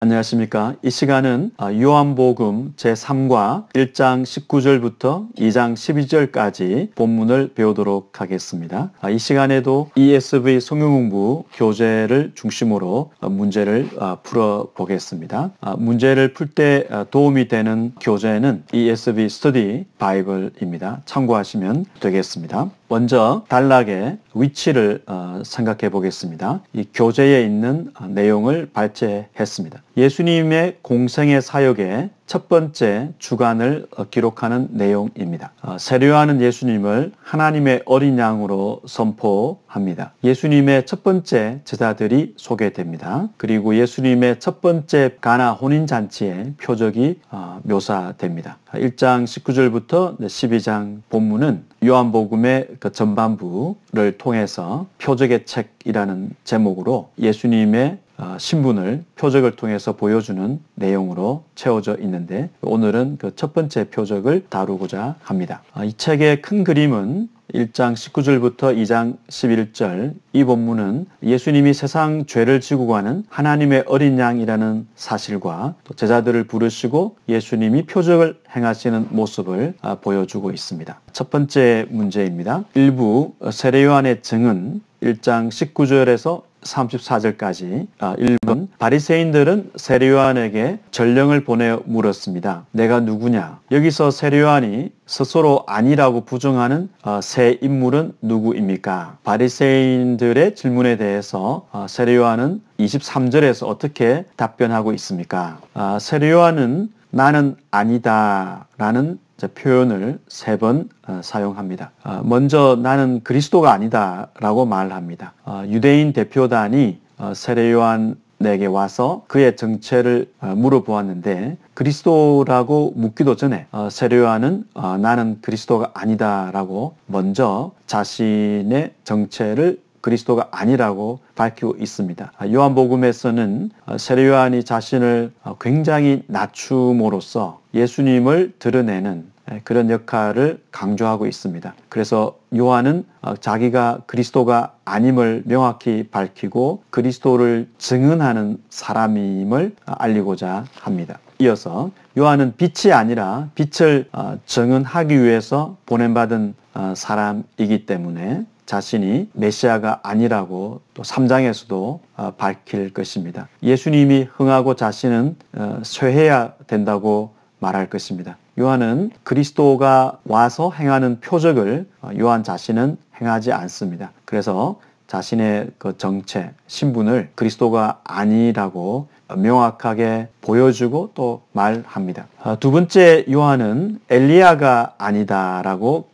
안녕하십니까. 이 시간은 요한복음 제3과 1장 19절부터 2장 12절까지 본문을 배우도록 하겠습니다. 이 시간에도 ESV 성경공부 교재를 중심으로 문제를 풀어보겠습니다. 문제를 풀 때 도움이 되는 교재는 ESV 스터디 바이블입니다. 참고하시면 되겠습니다. 먼저 단락의 위치를 생각해 보겠습니다. 이 교재에 있는 내용을 발제했습니다. 예수님의 공생의 사역의 첫 번째 주간을 기록하는 내용입니다. 세례요한은 예수님을 하나님의 어린 양으로 선포합니다. 예수님의 첫 번째 제자들이 소개됩니다. 그리고 예수님의 첫 번째 가나 혼인잔치의 표적이 묘사됩니다. 1장 19절부터 12장 본문은 요한복음의 그 전반부를 통해서 표적의 책이라는 제목으로 예수님의 신분을 표적을 통해서 보여주는 내용으로 채워져 있는데, 오늘은 그 첫 번째 표적을 다루고자 합니다. 이 책의 큰 그림은 1장 19절부터 2장 11절, 이 본문은 예수님이 세상 죄를 지고 가는 하나님의 어린 양이라는 사실과 또 제자들을 부르시고 예수님이 표적을 행하시는 모습을 보여주고 있습니다. 첫 번째 문제입니다. 일부 세례요한의 증은 1장 19절에서 34절까지 1번 바리새인들은 세례요한에게 전령을 보내 물었습니다. 내가 누구냐? 여기서 세례요한이 스스로 아니라고 부정하는 새 인물은 누구입니까? 바리새인들의 질문에 대해서 세례요한은 23절에서 어떻게 답변하고 있습니까? 세례요한은 나는 아니다 라는 표현을 3번 사용합니다. 먼저 나는 그리스도가 아니다 라고 말합니다. 유대인 대표단이 세례요한에게 와서 그의 정체를 물어보았는데, 그리스도라고 묻기도 전에 세례요한은 나는 그리스도가 아니다 라고 먼저 자신의 정체를 그리스도가 아니라고 밝히고 있습니다. 요한복음에서는 세례요한이 자신을 굉장히 낮춤으로써 예수님을 드러내는 그런 역할을 강조하고 있습니다. 그래서 요한은 자기가 그리스도가 아님을 명확히 밝히고 그리스도를 증언하는 사람임을 알리고자 합니다. 이어서 요한은 빛이 아니라 빛을 증언하기 위해서 보냄받은 사람이기 때문에 자신이 메시아가 아니라고 또 3장에서도 밝힐 것입니다. 예수님이 흥하고 자신은 쇠해야 된다고 말할 것입니다. 요한은 그리스도가 와서 행하는 표적을 요한 자신은 행하지 않습니다. 그래서 자신의 그 정체, 신분을 그리스도가 아니라고 명확하게 보여주고 또 말합니다. 두 번째, 요한은 엘리야가 아니다라고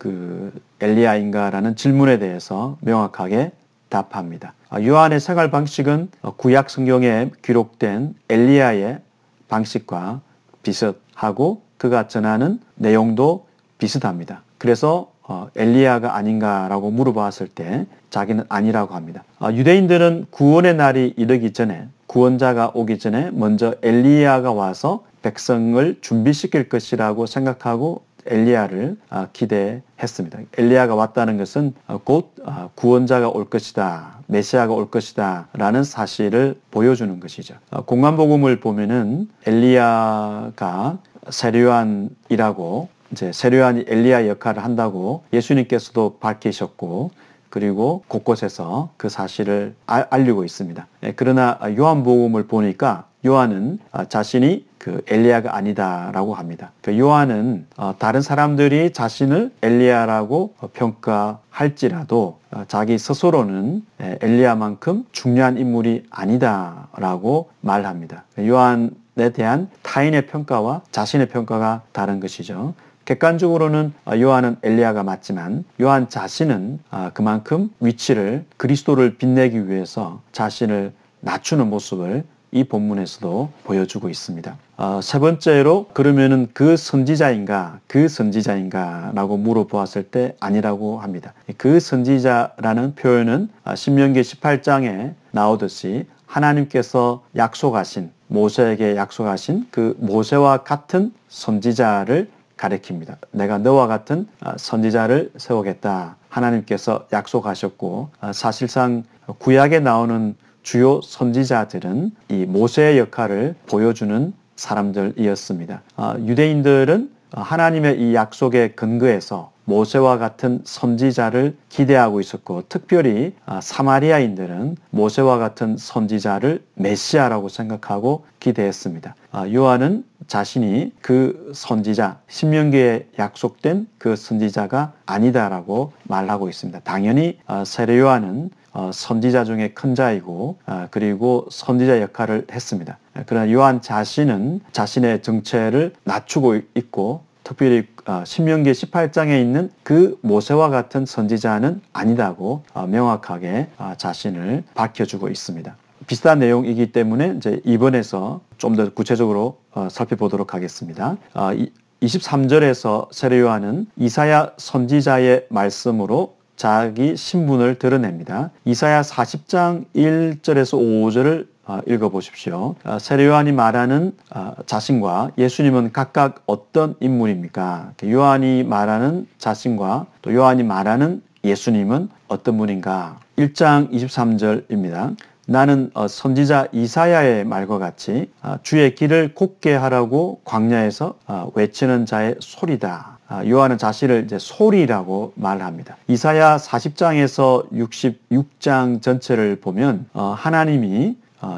엘리야인가라는 질문에 대해서 명확하게 답합니다. 요한의 생활 방식은 구약 성경에 기록된 엘리야의 방식과 비슷하고 그가 전하는 내용도 비슷합니다. 그래서 엘리야가 아닌가라고 물어봤을 때 자기는 아니라고 합니다. 유대인들은 구원의 날이 이르기 전에, 구원자가 오기 전에 먼저 엘리야가 와서 백성을 준비시킬 것이라고 생각하고 엘리야를 기대했습니다. 엘리야가 왔다는 것은 곧 구원자가 올 것이다, 메시아가 올 것이다 라는 사실을 보여주는 것이죠. 공관복음을 보면은 엘리야가 세례요한이라고, 이제 세례요한이 엘리야 역할을 한다고 예수님께서도 밝히셨고, 그리고 곳곳에서 그 사실을 알리고 있습니다. 그러나 요한복음을 보니까 요한은 자신이 그 엘리야가 아니다라고 합니다. 요한은 다른 사람들이 자신을 엘리야라고 평가할지라도 자기 스스로는 엘리야만큼 중요한 인물이 아니다라고 말합니다. 요한에 대한 타인의 평가와 자신의 평가가 다른 것이죠. 객관적으로는 요한은 엘리야가 맞지만 요한 자신은 그만큼 위치를, 그리스도를 빛내기 위해서 자신을 낮추는 모습을 이 본문에서도 보여주고 있습니다. 세 번째로, 그러면은 그 선지자인가 라고 물어보았을 때 아니라고 합니다. 그 선지자라는 표현은 신명기 18장에 나오듯이 하나님께서 약속하신, 모세에게 약속하신 그 모세와 같은 선지자를 가리킵니다. 내가 너와 같은 선지자를 세우겠다 하나님께서 약속하셨고, 사실상 구약에 나오는 주요 선지자들은 이 모세의 역할을 보여주는 사람들이었습니다. 유대인들은 하나님의 이 약속에 근거해서 모세와 같은 선지자를 기대하고 있었고, 특별히 사마리아인들은 모세와 같은 선지자를 메시아라고 생각하고 기대했습니다. 요한은 자신이 그 선지자, 신명기에 약속된 그 선지자가 아니다라고 말하고 있습니다. 당연히 세례 요한은 선지자 중에 큰 자이고, 그리고 선지자 역할을 했습니다. 그러나 요한 자신은 자신의 정체를 낮추고 있고, 특별히 신명기 18장에 있는 그 모세와 같은 선지자는 아니다고 명확하게 자신을 밝혀주고 있습니다. 비슷한 내용이기 때문에 이제 이번에서 좀 더 구체적으로 살펴보도록 하겠습니다. 23절에서 세례 요한은 이사야 선지자의 말씀으로 자기 신분을 드러냅니다. 이사야 40장 1절에서 5절을 읽어보십시오. 세례 요한이 말하는 자신과 예수님은 각각 어떤 인물입니까? 요한이 말하는 자신과 또 요한이 말하는 예수님은 어떤 분인가? 1장 23절입니다. 나는 선지자 이사야의 말과 같이 주의 길을 곧게 하라고 광야에서 외치는 자의 소리다. 요한은 자신을 이제 소리라고 말합니다. 이사야 40장에서 66장 전체를 보면 하나님이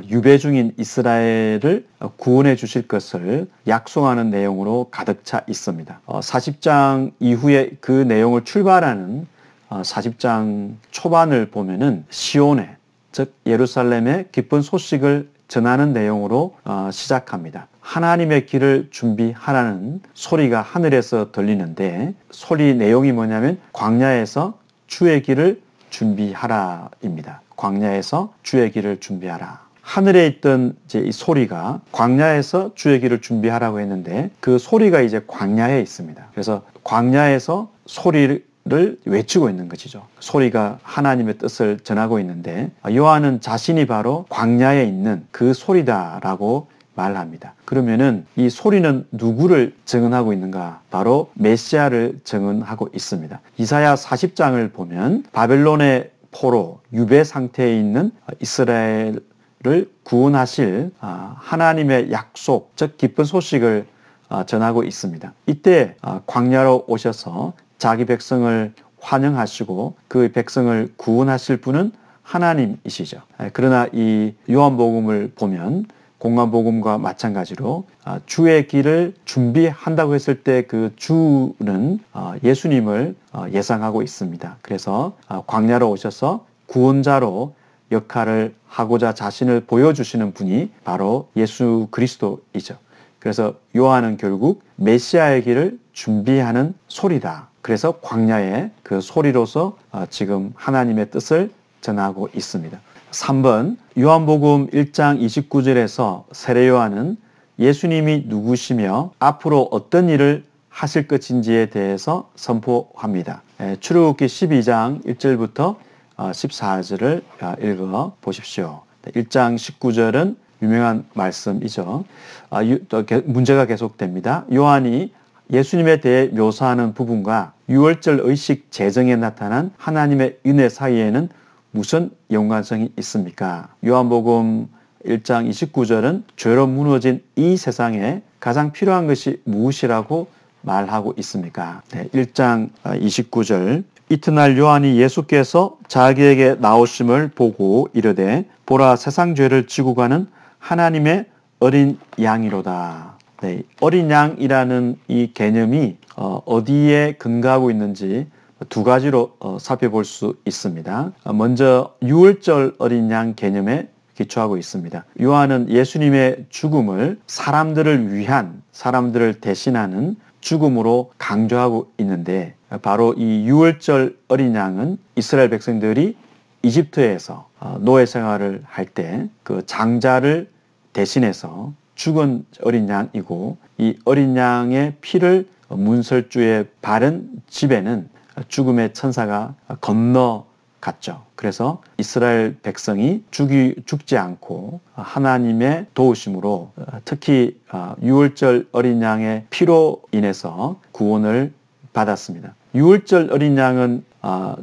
유배 중인 이스라엘을 구원해 주실 것을 약속하는 내용으로 가득 차 있습니다. 40장 이후에 그 내용을 출발하는 40장 초반을 보면은 시온에, 즉 예루살렘의 기쁜 소식을 전하는 내용으로 시작합니다. 하나님의 길을 준비하라는 소리가 하늘에서 들리는데, 소리 내용이 뭐냐면 광야에서 주의 길을 준비하라입니다. 광야에서 주의 길을 준비하라. 하늘에 있던 이제 이 소리가 광야에서 주의 길을 준비하라고 했는데, 그 소리가 이제 광야에 있습니다. 그래서 광야에서 소리를 외치고 있는 것이죠. 소리가 하나님의 뜻을 전하고 있는데, 요한은 자신이 바로 광야에 있는 그 소리다라고 말합니다. 그러면은 이 소리는 누구를 증언하고 있는가? 바로 메시아를 증언하고 있습니다. 이사야 40장을 보면 바벨론의 포로 유배 상태에 있는 이스라엘을 구원하실 하나님의 약속, 즉 기쁜 소식을 전하고 있습니다. 이때 광야로 오셔서 자기 백성을 환영하시고 그 백성을 구원하실 분은 하나님이시죠. 그러나 이 요한복음을 보면 공관복음과 마찬가지로 주의 길을 준비한다고 했을 때 그 주는 예수님을 예상하고 있습니다. 그래서 광야로 오셔서 구원자로 역할을 하고자 자신을 보여주시는 분이 바로 예수 그리스도이죠. 그래서 요한은 결국 메시아의 길을 준비하는 소리다. 그래서 광야의 그 소리로서 지금 하나님의 뜻을 전하고 있습니다. 3번 요한복음 1장 29절에서 세례 요한은 예수님이 누구시며 앞으로 어떤 일을 하실 것인지에 대해서 선포합니다. 출애굽기 12장 1절부터 14절을 읽어 보십시오. 1장 19절은 유명한 말씀이죠. 문제가 계속됩니다. 요한이 예수님에 대해 묘사하는 부분과 유월절 의식 제정에 나타난 하나님의 은혜 사이에는 무슨 연관성이 있습니까? 요한복음 1장 29절은 죄로 무너진 이 세상에 가장 필요한 것이 무엇이라고 말하고 있습니까? 1장 29절 이튿날 요한이 예수께서 자기에게 나오심을 보고 이르되 보라 세상 죄를 지고 가는 하나님의 어린 양이로다. 어린 양이라는 이 개념이 어디에 근거하고 있는지 두 가지로 살펴볼 수 있습니다. 먼저 유월절 어린 양 개념에 기초하고 있습니다. 요한은 예수님의 죽음을 사람들을 위한, 사람들을 대신하는 죽음으로 강조하고 있는데, 바로 이 유월절 어린 양은 이스라엘 백성들이 이집트에서 노예 생활을 할 때 그 장자를 대신해서 죽은 어린 양이고, 이 어린 양의 피를 문설주에 바른 집에는 죽음의 천사가 건너갔죠. 그래서 이스라엘 백성이 죽지 않고 하나님의 도우심으로 특히 유월절 어린 양의 피로 인해서 구원을 받았습니다. 유월절 어린 양은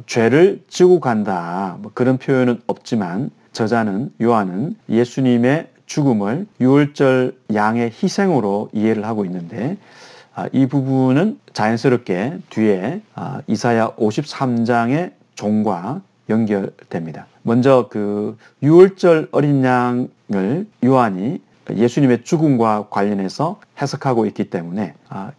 죄를 지고 간다, 그런 표현은 없지만 저자는 요한은 예수님의 죽음을 유월절 양의 희생으로 이해를 하고 있는데 이 부분은 자연스럽게 뒤에 이사야 53장의 종과 연결됩니다. 먼저 그 유월절 어린 양을 요한이 예수님의 죽음과 관련해서 해석하고 있기 때문에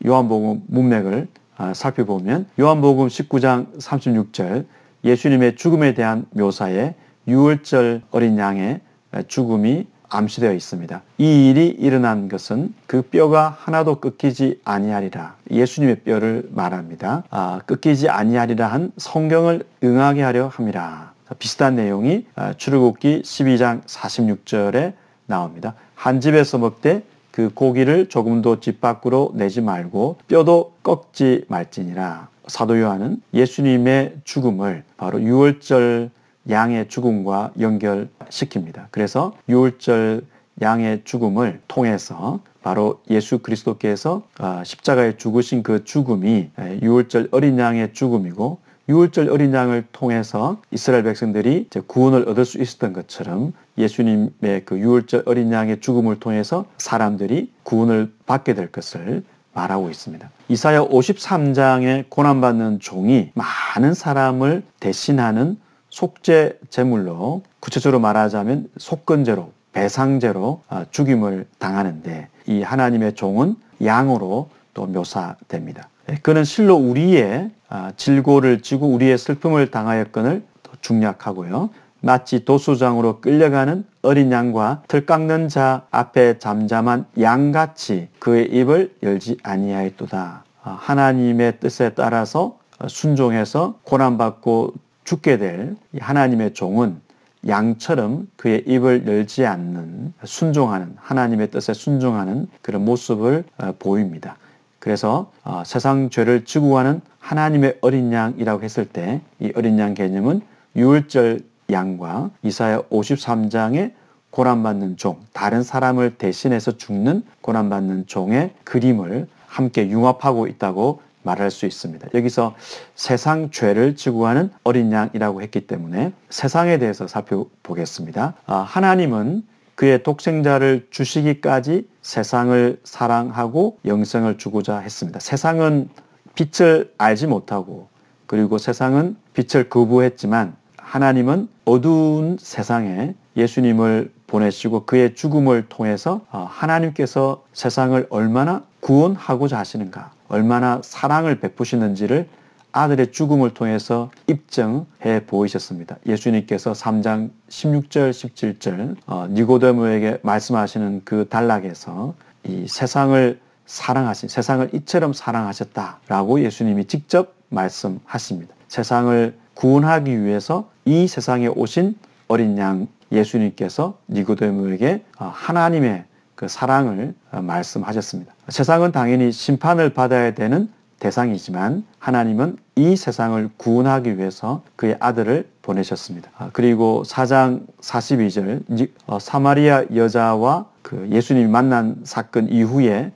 요한복음 문맥을 살펴보면 요한복음 19장 36절 예수님의 죽음에 대한 묘사에 유월절 어린 양의 죽음이 암시되어 있습니다. 이 일이 일어난 것은 그 뼈가 하나도 꺾이지 아니하리라. 예수님의 뼈를 말합니다. 꺾이지 아니하리라 한 성경을 응하게 하려 함이라. 비슷한 내용이 출애굽기 12장 46절에 나옵니다. 한 집에서 먹되 그 고기를 조금도 집 밖으로 내지 말고 뼈도 꺾지 말지니라. 사도 요한은 예수님의 죽음을 바로 유월절 양의 죽음과 연결시킵니다. 그래서 유월절 양의 죽음을 통해서 바로 예수 그리스도께서 십자가에 죽으신 그 죽음이 유월절 어린 양의 죽음이고 유월절 어린 양을 통해서 이스라엘 백성들이 구원을 얻을 수 있었던 것처럼 예수님의 그 유월절 어린 양의 죽음을 통해서 사람들이 구원을 받게 될 것을 말하고 있습니다. 이사야 53장에 고난받는 종이 많은 사람을 대신하는 속죄 제물로 구체적으로 말하자면 속건제로 배상제로 죽임을 당하는데 이 하나님의 종은 양으로 또 묘사됩니다. 그는 실로 우리의 질고를 지고 우리의 슬픔을 당하였건을 중략하고요. 마치 도수장으로 끌려가는 어린 양과 틀 깎는 자 앞에 잠잠한 양같이 그의 입을 열지 아니하였도다. 하나님의 뜻에 따라서 순종해서 고난받고 죽게 될 하나님의 종은 양처럼 그의 입을 열지 않는 순종하는 하나님의 뜻에 순종하는 그런 모습을 보입니다. 그래서 세상 죄를 지고 가는 하나님의 어린 양이라고 했을 때 이 어린 양 개념은 유월절 양과 이사야 53장의 고난받는 종, 다른 사람을 대신해서 죽는 고난받는 종의 그림을 함께 융합하고 있다고 말할 수 있습니다. 여기서 세상 죄를 지고 가는 어린 양이라고 했기 때문에 세상에 대해서 살펴보겠습니다. 하나님은 그의 독생자를 주시기까지 세상을 사랑하고 영생을 주고자 했습니다. 세상은 빛을 알지 못하고 그리고 세상은 빛을 거부했지만 하나님은 어두운 세상에 예수님을 보내시고 그의 죽음을 통해서 하나님께서 세상을 얼마나 구원하고자 하시는가, 얼마나 사랑을 베푸시는지를 아들의 죽음을 통해서 입증해 보이셨습니다. 예수님께서 3장 16절, 17절 니고데모에게 말씀하시는 그 단락에서 이 세상을 사랑하신, 세상을 이처럼 사랑하셨다라고 예수님이 직접 말씀하십니다. 세상을 구원하기 위해서 이 세상에 오신 어린 양 예수님께서 니고데모에게 하나님의 그 사랑을 말씀하셨습니다. 세상은 당연히 심판을 받아야 되는 대상이지만 하나님은 이 세상을 구원하기 위해서 그의 아들을 보내셨습니다. 그리고 4장 42절 사마리아 여자와 그 예수님이 만난 사건 이후에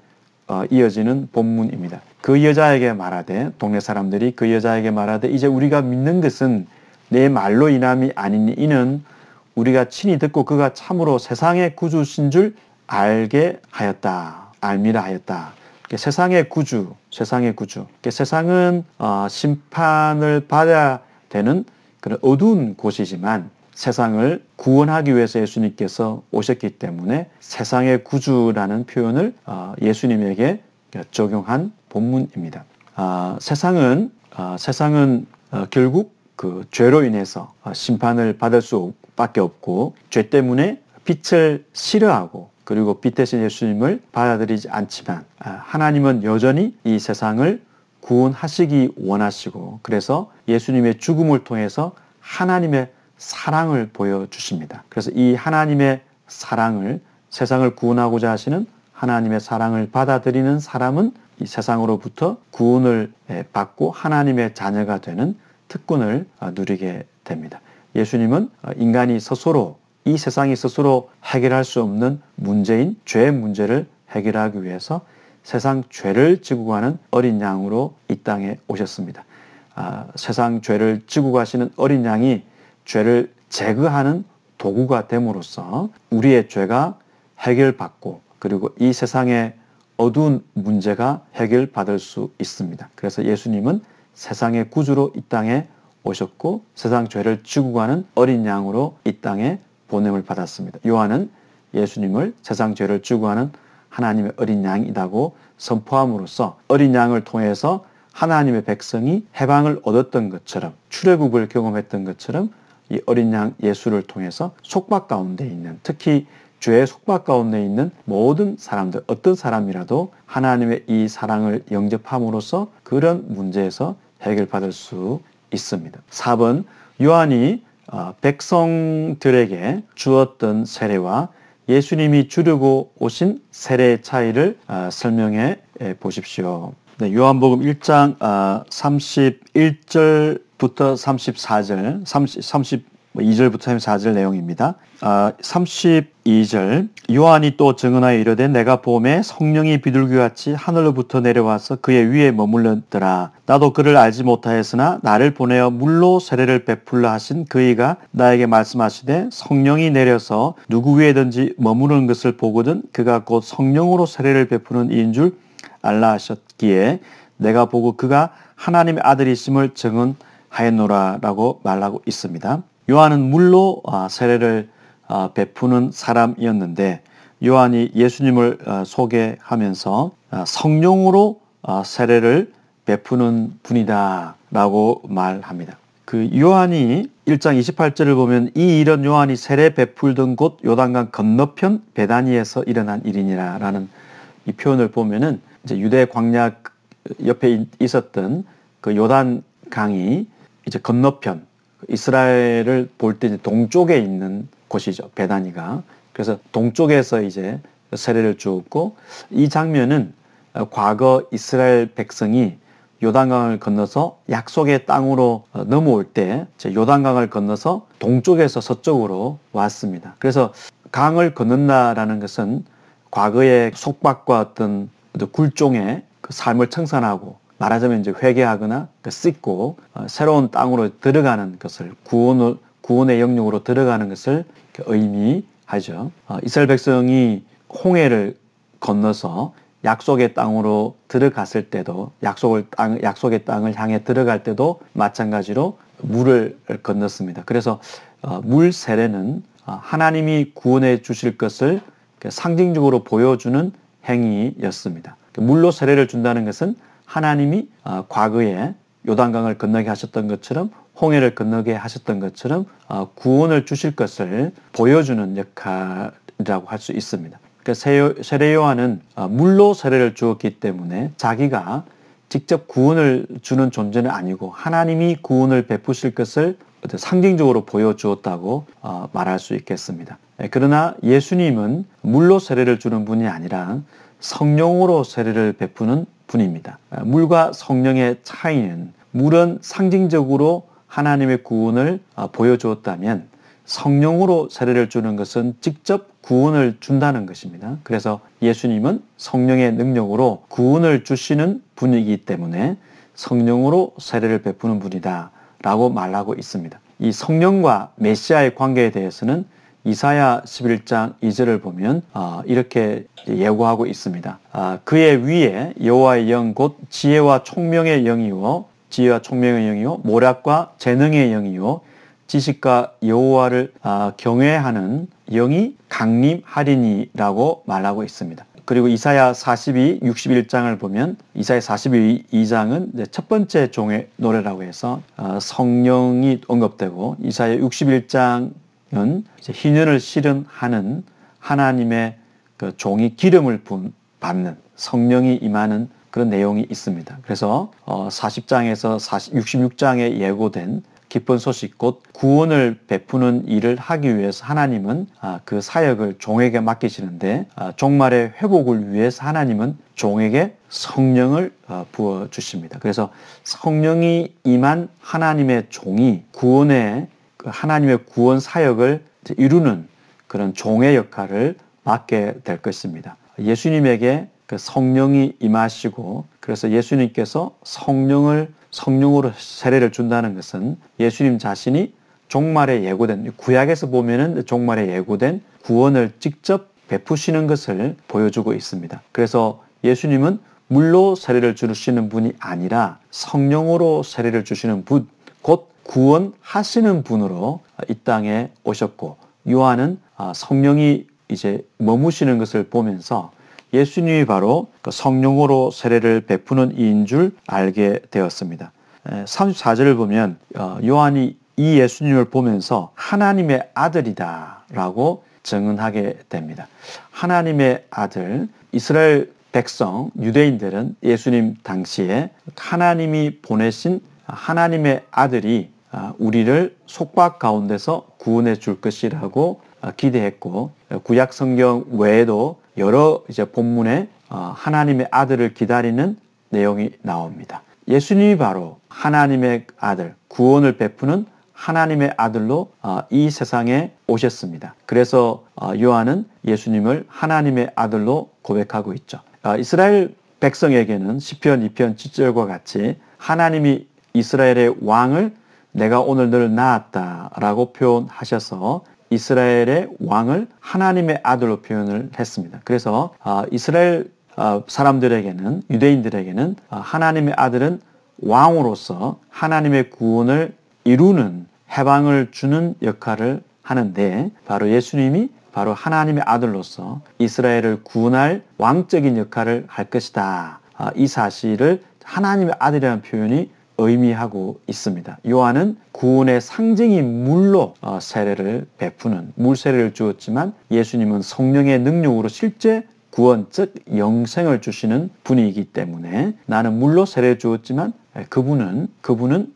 이어지는 본문입니다. 그 여자에게 말하되, 동네 사람들이 그 여자에게 말하되 이제 우리가 믿는 것은 내 말로 인함이 아니니 이는 우리가 친히 듣고 그가 참으로 세상의 구주신 줄 알게 하였다. 알미라 하였다. 세상의 구주. 세상은 심판을 받아야 되는 그런 어두운 곳이지만 세상을 구원하기 위해서 예수님께서 오셨기 때문에 세상의 구주라는 표현을 예수님에게 적용한 본문입니다. 세상은 결국 그 죄로 인해서 심판을 받을 수밖에 없고 죄 때문에 빛을 싫어하고 그리고 빛 대신 예수님을 받아들이지 않지만 하나님은 여전히 이 세상을 구원하시기 원하시고 그래서 예수님의 죽음을 통해서 하나님의 사랑을 보여주십니다. 그래서 이 하나님의 사랑을 세상을 구원하고자 하시는 하나님의 사랑을 받아들이는 사람은 이 세상으로부터 구원을 받고 하나님의 자녀가 되는 특권을 누리게 됩니다. 예수님은 인간이 스스로 이 세상이 스스로 해결할 수 없는 문제인 죄의 문제를 해결하기 위해서 세상 죄를 지고 가는 어린 양으로 이 땅에 오셨습니다. 세상 죄를 지고 가시는 어린 양이 죄를 제거하는 도구가 됨으로써 우리의 죄가 해결받고 그리고 이 세상의 어두운 문제가 해결받을 수 있습니다. 그래서 예수님은 세상의 구주로 이 땅에 오셨고 세상 죄를 지고 가는 어린 양으로 이 땅에 보냄을 받았습니다. 요한은 예수님을 세상 죄를 지고 가는 하나님의 어린 양이라고 선포함으로써 어린 양을 통해서 하나님의 백성이 해방을 얻었던 것처럼 출애굽을 경험했던 것처럼 이 어린 양 예수를 통해서 속박 가운데 있는 특히 죄의 속박 가운데 있는 모든 사람들 어떤 사람이라도 하나님의 이 사랑을 영접함으로써 그런 문제에서 해결받을 수 있습니다. 4번 요한이 백성들에게 주었던 세례와 예수님이 주려고 오신 세례의 차이를 설명해 보십시오. 네, 요한복음 1장 31절부터 34절, 32절부터 34절 내용입니다. 32절 요한이 또 증언하여 이르되 내가 보매 성령이 비둘기같이 하늘로부터 내려와서 그의 위에 머물렀더라. 나도 그를 알지 못하였으나 나를 보내어 물로 세례를 베풀라 하신 그이가 나에게 말씀하시되 성령이 내려서 누구 위에든지 머무르는 것을 보거든 그가 곧 성령으로 세례를 베푸는 이인 줄 알라 하셨기에 내가 보고 그가 하나님의 아들이심을 증언하였노라 라고 말하고 있습니다. 요한은 물로 세례를 베푸는 사람이었는데 요한이 예수님을 소개하면서 성령으로 세례를 베푸는 분이다 라고 말합니다. 그 요한이 1장 28절을 보면 이 일은 요한이 세례 베풀던 곳 요단강 건너편 베다니에서 일어난 일이니라 라는 이 표현을 보면은 이제 유대 광야 옆에 있었던 그 요단강이 이제 건너편 이스라엘을 볼 때 동쪽에 있는 곳이죠. 베다니가. 그래서 동쪽에서 이제 세례를 주었고 이 장면은 과거 이스라엘 백성이 요단강을 건너서 약속의 땅으로 넘어올 때 요단강을 건너서 동쪽에서 서쪽으로 왔습니다. 그래서 강을 건넌다라는 것은 과거의 속박과 어떤 굴종의 그 삶을 청산하고 말하자면 이제 회개하거나 씻고 새로운 땅으로 들어가는 것을 구원의 영역으로 들어가는 것을 의미하죠. 이스라엘 백성이 홍해를 건너서 약속의 땅으로 들어갔을 때도 약속의 땅을 향해 들어갈 때도 마찬가지로 물을 건넜습니다. 그래서 물 세례는 하나님이 구원해 주실 것을 상징적으로 보여주는 행위였습니다. 물로 세례를 준다는 것은 하나님이 과거에 요단강을 건너게 하셨던 것처럼 홍해를 건너게 하셨던 것처럼 구원을 주실 것을 보여주는 역할이라고 할 수 있습니다. 그러니까 세례 요한은 물로 세례를 주었기 때문에 자기가 직접 구원을 주는 존재는 아니고 하나님이 구원을 베푸실 것을 상징적으로 보여주었다고 말할 수 있겠습니다. 그러나 예수님은 물로 세례를 주는 분이 아니라 성령으로 세례를 베푸는 분입니다. 물과 성령의 차이는 물은 상징적으로 하나님의 구원을 보여주었다면 성령으로 세례를 주는 것은 직접 구원을 준다는 것입니다. 그래서 예수님은 성령의 능력으로 구원을 주시는 분이기 때문에 성령으로 세례를 베푸는 분이다 라고 말하고 있습니다. 이 성령과 메시아의 관계에 대해서는 이사야 11장 2절을 보면 이렇게 예고하고 있습니다. 그의 위에 여호와의 영 곧 지혜와 총명의 영이요 모략과 재능의 영이요 지식과 여호와를 경외하는 영이 강림하리니라고 말하고 있습니다. 그리고 이사야 61장을 보면 이사야 42장은 첫 번째 종의 노래라고 해서 성령이 언급되고 이사야 61장은 희년을 실현하는 하나님의 그 종이 기름을 받는 성령이 임하는 그런 내용이 있습니다. 그래서 40장에서 66장에 예고된 기쁜 소식 곧 구원을 베푸는 일을 하기 위해서 하나님은 그 사역을 종에게 맡기시는데 종말의 회복을 위해서 하나님은 종에게 성령을 부어주십니다. 그래서 성령이 임한 하나님의 종이 구원의 하나님의 구원 사역을 이루는 그런 종의 역할을 맡게 될 것입니다. 예수님에게 그 성령이 임하시고 그래서 예수님께서 성령으로 세례를 준다는 것은 예수님 자신이 종말에 예고된, 구약에서 보면은 종말에 예고된 구원을 직접 베푸시는 것을 보여주고 있습니다. 그래서 예수님은 물로 세례를 주시는 분이 아니라 성령으로 세례를 주시는 분, 곧 구원하시는 분으로 이 땅에 오셨고, 요한은 성령이 이제 머무시는 것을 보면서 예수님이 바로 성령으로 세례를 베푸는 이인 줄 알게 되었습니다. 34절을 보면 요한이 이 예수님을 보면서 하나님의 아들이다 라고 증언하게 됩니다. 하나님의 아들, 이스라엘 백성, 유대인들은 예수님 당시에 하나님이 보내신 하나님의 아들이 우리를 속박 가운데서 구원해 줄 것이라고 기대했고, 구약 성경 외에도 여러 이제 본문에 하나님의 아들을 기다리는 내용이 나옵니다. 예수님이 바로 하나님의 아들, 구원을 베푸는 하나님의 아들로 이 세상에 오셨습니다. 그래서 요한은 예수님을 하나님의 아들로 고백하고 있죠. 이스라엘 백성에게는 시편 2편 7절과 같이 하나님이 이스라엘의 왕을 내가 오늘 너를 낳았다라고 표현하셔서 이스라엘의 왕을 하나님의 아들로 표현을 했습니다. 그래서 이스라엘 사람들에게는, 유대인들에게는 하나님의 아들은 왕으로서 하나님의 구원을 이루는, 해방을 주는 역할을 하는데, 바로 예수님이 바로 하나님의 아들로서 이스라엘을 구원할 왕적인 역할을 할 것이다. 이 사실을 하나님의 아들이라는 표현이 의미하고 있습니다. 요한은 구원의 상징인 물로 세례를 베푸는, 물 세례를 주었지만 예수님은 성령의 능력으로 실제 구원, 즉 영생을 주시는 분이기 때문에 나는 물로 세례를 주었지만 그분은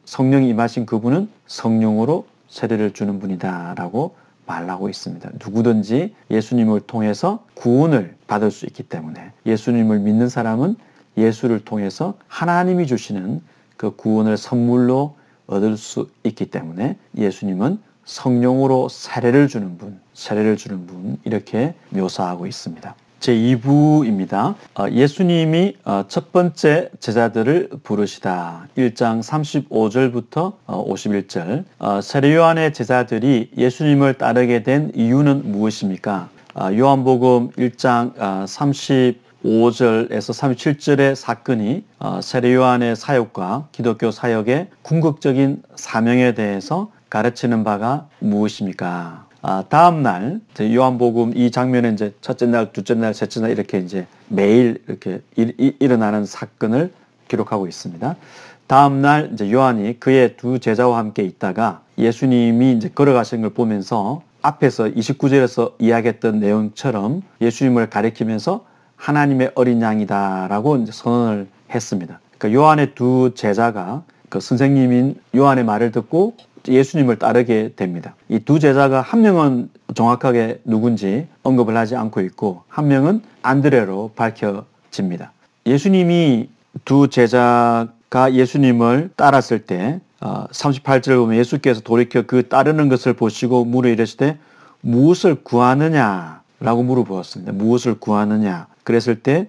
성령이 임하신 그분은 성령으로 세례를 주는 분이다 라고 말하고 있습니다. 누구든지 예수님을 통해서 구원을 받을 수 있기 때문에, 예수님을 믿는 사람은 예수를 통해서 하나님이 주시는 그 구원을 선물로 얻을 수 있기 때문에 예수님은 성령으로 세례를 주는 분, 이렇게 묘사하고 있습니다. 제2부입니다. 예수님이 첫 번째 제자들을 부르시다. 1장 35절부터 51절. 세례요한의 제자들이 예수님을 따르게 된 이유는 무엇입니까? 요한복음 1장 35절에서 37절의 사건이 세례요한의 사역과 기독교 사역의 궁극적인 사명에 대해서 가르치는 바가 무엇입니까? 다음 날 요한복음 이 장면은 이제 첫째 날, 둘째 날, 셋째 날 이렇게 이제 매일 이렇게 일어나는 사건을 기록하고 있습니다. 다음 날 이제 요한이 그의 두 제자와 함께 있다가 예수님이 이제 걸어가시는 걸 보면서 앞에서 29절에서 이야기했던 내용처럼 예수님을 가리키면서 하나님의 어린 양이다라고 이제 선언을 했습니다. 그러니까 요한의 두 제자가 그 선생님인 요한의 말을 듣고 예수님을 따르게 됩니다. 이 두 제자가 한 명은 정확하게 누군지 언급을 하지 않고 있고 한 명은 안드레로 밝혀집니다. 예수님이 두 제자가 예수님을 따랐을 때 38절을 보면 예수께서 돌이켜 그 따르는 것을 보시고 물어 이르시되 무엇을 구하느냐라고 물어보았습니다. 무엇을 구하느냐? 그랬을 때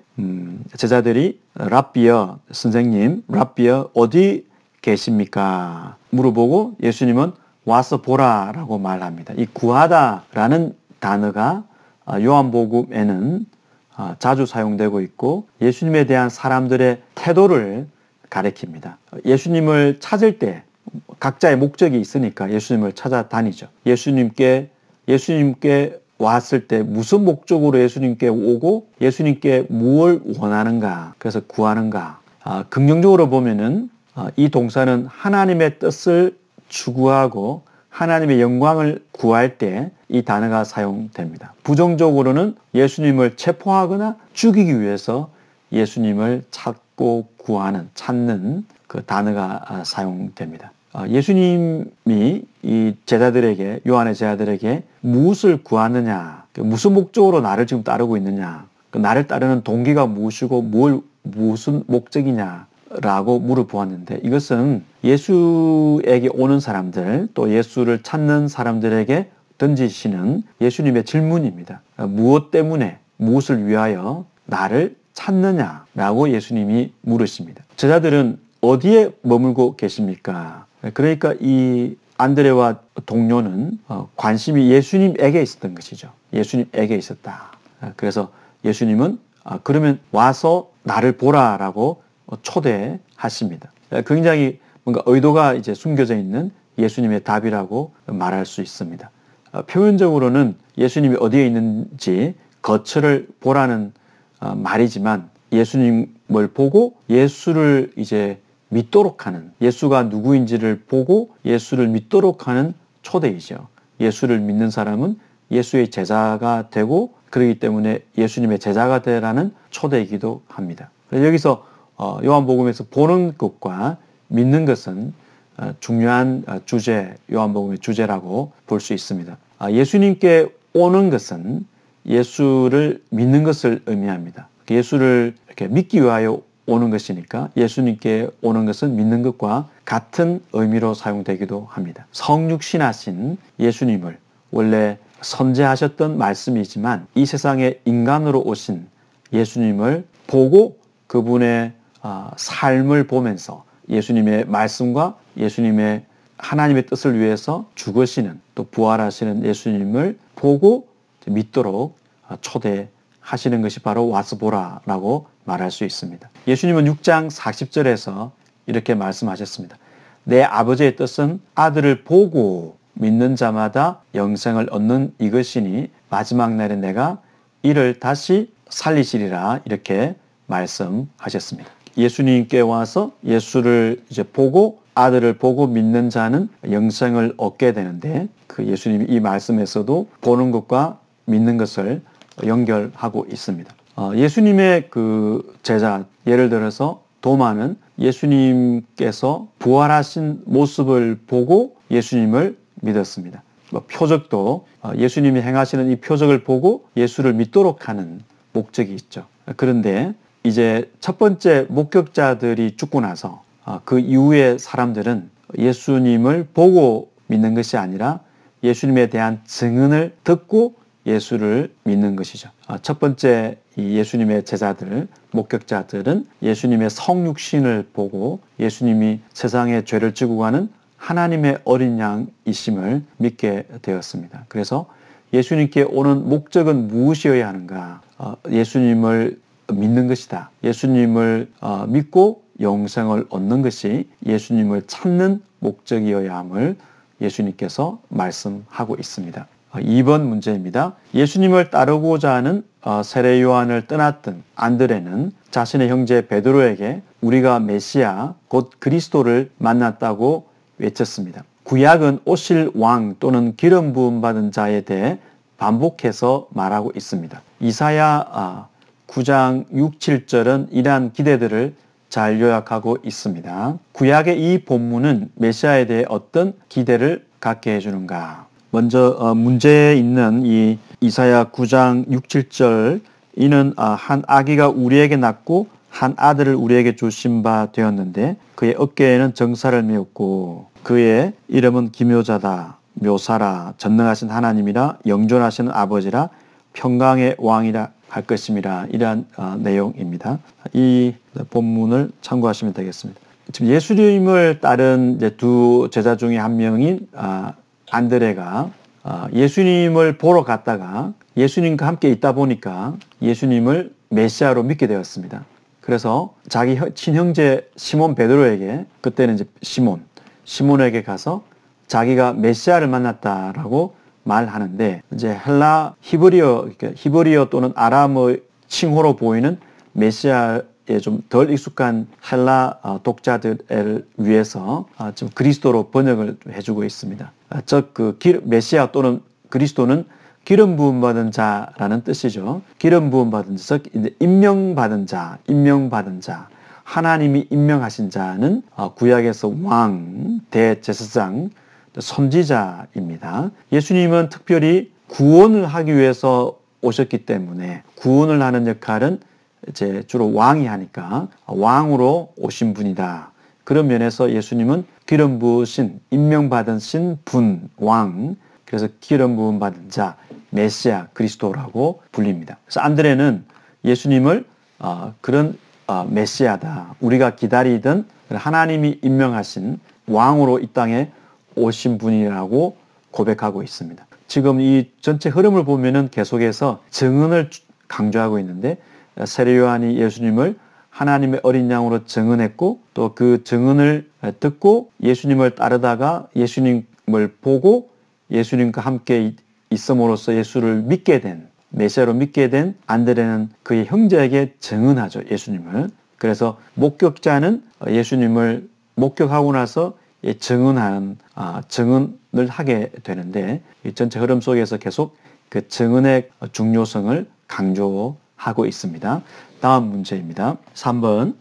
제자들이 랍비여, 선생님, 랍비여 어디 계십니까? 물어보고 예수님은 와서 보라라고 말합니다. 이 구하다라는 단어가 요한복음에는 자주 사용되고 있고 예수님에 대한 사람들의 태도를 가리킵니다. 예수님을 찾을 때 각자의 목적이 있으니까 예수님을 찾아다니죠. 예수님께 왔을 때 무슨 목적으로 예수님께 오고 예수님께 무엇을 원하는가, 그래서 구하는가. 긍정적으로 보면은 이 동사는 하나님의 뜻을 추구하고 하나님의 영광을 구할 때 이 단어가 사용됩니다. 부정적으로는 예수님을 체포하거나 죽이기 위해서 예수님을 찾는 그 단어가 사용됩니다. 예수님이 이 제자들에게, 요한의 제자들에게 무엇을 구하느냐, 무슨 목적으로 나를 지금 따르고 있느냐, 나를 따르는 동기가 무엇이고 무슨 목적이냐 라고 물어보았는데, 이것은 예수에게 오는 사람들, 또 예수를 찾는 사람들에게 던지시는 예수님의 질문입니다. 무엇 때문에, 무엇을 위하여 나를 찾느냐라고 예수님이 물으십니다. 제자들은 어디에 머물고 계십니까? 그러니까 이 안드레와 동료는 관심이 예수님에게 있었던 것이죠. 예수님에게 있었다. 그래서 예수님은 그러면 와서 나를 보라라고 초대하십니다. 굉장히 뭔가 의도가 이제 숨겨져 있는 예수님의 답이라고 말할 수 있습니다. 표면적으로는 예수님이 어디에 있는지 거처를 보라는 말이지만 예수님을 보고 예수를 이제 믿도록 하는, 예수가 누구인지를 보고 예수를 믿도록 하는 초대이죠. 예수를 믿는 사람은 예수의 제자가 되고 그렇기 때문에 예수님의 제자가 되라는 초대이기도 합니다. 여기서 요한복음에서 보는 것과 믿는 것은 중요한 주제, 요한복음의 주제라고 볼 수 있습니다. 예수님께 오는 것은 예수를 믿는 것을 의미합니다. 예수를 이렇게 믿기 위하여 오는 것이니까 예수님께 오는 것은 믿는 것과 같은 의미로 사용되기도 합니다. 성육신하신 예수님을 원래 선제하셨던 말씀이지만 이 세상에 인간으로 오신 예수님을 보고 그분의 삶을 보면서 예수님의 말씀과 예수님의 하나님의 뜻을 위해서 죽으시는 또 부활하시는 예수님을 보고 믿도록 초대하시는 것이 바로 와서 보라라고 말할 수 있습니다. 예수님은 6장 40절에서 이렇게 말씀하셨습니다. 내 아버지의 뜻은 아들을 보고 믿는 자마다 영생을 얻는 이것이니 마지막 날에 내가 이를 다시 살리시리라 이렇게 말씀하셨습니다. 예수님께 와서 예수를 이제 보고 아들을 보고 믿는 자는 영생을 얻게 되는데 그 예수님이 이 말씀에서도 보는 것과 믿는 것을 연결하고 있습니다. 예수님의 그 제자, 예를 들어서 도마는 예수님께서 부활하신 모습을 보고 예수님을 믿었습니다. 표적도 예수님이 행하시는 이 표적을 보고 예수를 믿도록 하는 목적이 있죠. 그런데 이제 첫 번째 목격자들이 죽고 나서 그 이후의 사람들은 예수님을 보고 믿는 것이 아니라 예수님에 대한 증언을 듣고 예수를 믿는 것이죠. 첫 번째 이 예수님의 제자들, 목격자들은 예수님의 성육신을 보고 예수님이 세상의 죄를 지고 가는 하나님의 어린 양이심을 믿게 되었습니다. 그래서 예수님께 오는 목적은 무엇이어야 하는가? 예수님을 믿는 것이다. 예수님을 믿고 영생을 얻는 것이 예수님을 찾는 목적이어야 함을 예수님께서 말씀하고 있습니다. 2번 문제입니다. 예수님을 따르고자 하는 세례 요한을 떠났던 안드레는 자신의 형제 베드로에게 우리가 메시아 곧 그리스도를 만났다고 외쳤습니다. 구약은 오실 왕 또는 기름 부음 받은 자에 대해 반복해서 말하고 있습니다. 이사야 9장 6, 7절은 이러한 기대들을 잘 요약하고 있습니다. 구약의 이 본문은 메시아에 대해 어떤 기대를 갖게 해주는가? 먼저 문제에 있는 이 이사야 9장 6, 7절 이는 한 아기가 우리에게 낳고 한 아들을 우리에게 주신 바 되었는데 그의 어깨에는 정사를 메었고 그의 이름은 기묘자다, 묘사라, 전능하신 하나님이라, 영존하시는 아버지라, 평강의 왕이라 할 것임이라. 이러한 내용입니다. 이 본문을 참고하시면 되겠습니다. 지금 예수님을 따른 이제 두 제자 중에 한 명인 안드레가 예수님을 보러 갔다가 예수님과 함께 있다 보니까 예수님을 메시아로 믿게 되었습니다. 그래서 자기 친형제 시몬 베드로에게, 그때는 이제 시몬에게 가서 자기가 메시아를 만났다라고 말하는데, 이제 헬라 히브리어 또는 아람의 칭호로 보이는 메시아에 좀 덜 익숙한 헬라 독자들을 위해서 좀 그리스도로 번역을 해주고 있습니다. 즉 메시아 또는 그리스도는 기름 부음 받은 자라는 뜻이죠. 기름 부음 받은 자, 즉 임명받은 자, 하나님이 임명하신 자는 구약에서 왕, 대제사장, 선지자입니다. 예수님은 특별히 구원을 하기 위해서 오셨기 때문에 구원을 하는 역할은 이제 주로 왕이 하니까 왕으로 오신 분이다. 그런 면에서 예수님은 기름 부으신, 임명받으신 분, 왕, 그래서 기름 부음 받은 자, 메시아, 그리스도라고 불립니다. 그래서 안드레는 예수님을 그런 메시아다, 우리가 기다리던 하나님이 임명하신 왕으로 이 땅에 오신 분이라고 고백하고 있습니다. 지금 이 전체 흐름을 보면은 계속해서 증언을 강조하고 있는데 세례 요한이 예수님을 하나님의 어린 양으로 증언했고 또 그 증언을 듣고 예수님을 따르다가 예수님을 보고 예수님과 함께 있음으로써 예수를 믿게 된 메시아로 믿게 된 안드레는 그의 형제에게 증언하죠. 예수님을. 그래서 목격자는 예수님을 목격하고 나서 증언을 하게 되는데 이 전체 흐름 속에서 계속 그 증언의 중요성을 강조하고 있습니다. 다음 문제입니다. 3번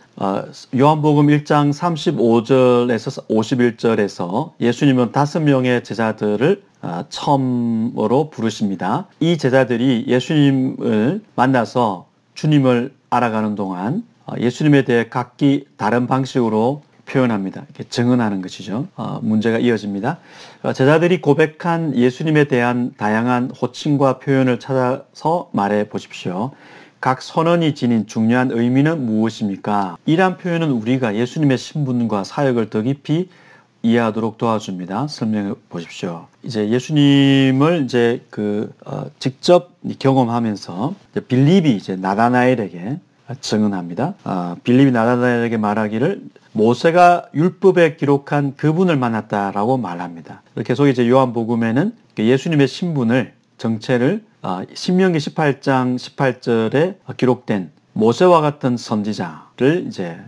요한복음 1장 35절에서 51절에서 예수님은 5명의 제자들을 처음으로 부르십니다. 이 제자들이 예수님을 만나서 주님을 알아가는 동안 예수님에 대해 각기 다른 방식으로 표현합니다. 이렇게 증언하는 것이죠. 문제가 이어집니다. 제자들이 고백한 예수님에 대한 다양한 호칭과 표현을 찾아서 말해 보십시오. 각 선언이 지닌 중요한 의미는 무엇입니까? 이러한 표현은 우리가 예수님의 신분과 사역을 더 깊이 이해하도록 도와줍니다. 설명해 보십시오. 이제 예수님을 직접 경험하면서 빌립이 이제 나다나엘에게 증언합니다. 빌립이 나다나엘에게 말하기를 모세가 율법에 기록한 그분을 만났다라고 말합니다. 계속 이제 요한복음에는 예수님의 신분을 정체를 신명기 18장 18절에 기록된 모세와 같은 선지자를 이제